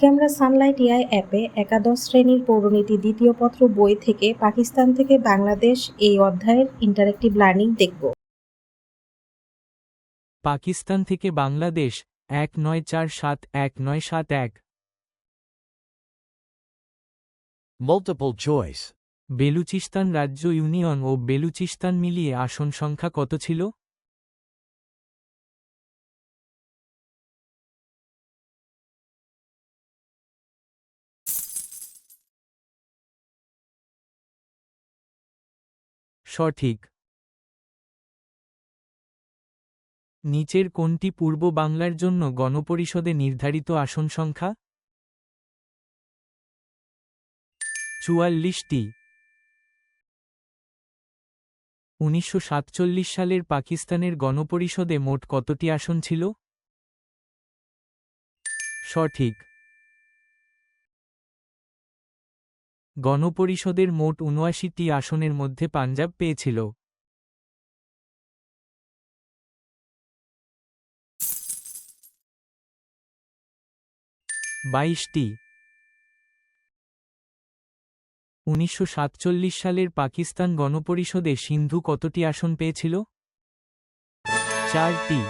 আজকে আমরা Sunlight AI অ্যাপে একাদশ শ্রেণীর পৌরনীতি দ্বিতীয় পত্র বই থেকে পাকিস্তান থেকে বাংলাদেশ এই অধ্যায়ের ইন্টারেক্টিভ লার্নিং দেখব। পাকিস্তান থেকে বাংলাদেশ 19471971। Multiple choice. বেলুচিস্তান রাজ্য ইউনিয়ন ও বেলুচিস্তান মিলিয়ে আসন সংখ্যা কত ছিল? সঠিক। নিচের কোনটি পূর্ব বাংলার জন্য গণপরিষদে নির্ধারিত আসন সংখ্যা? 44টি। 1947 সালের পাকিস্তানের গণপরিষদে মোট কতটি আসন ছিল? সঠিক। গণপরিষদের মোট ৭৯টি আসনের মধ্যে পাঞ্জাব পেয়েছিল 22টি। 1947 সালের পাকিস্তান গণপরিষদে সিন্ধু কতটি আসন পেয়েছিল? 4টি।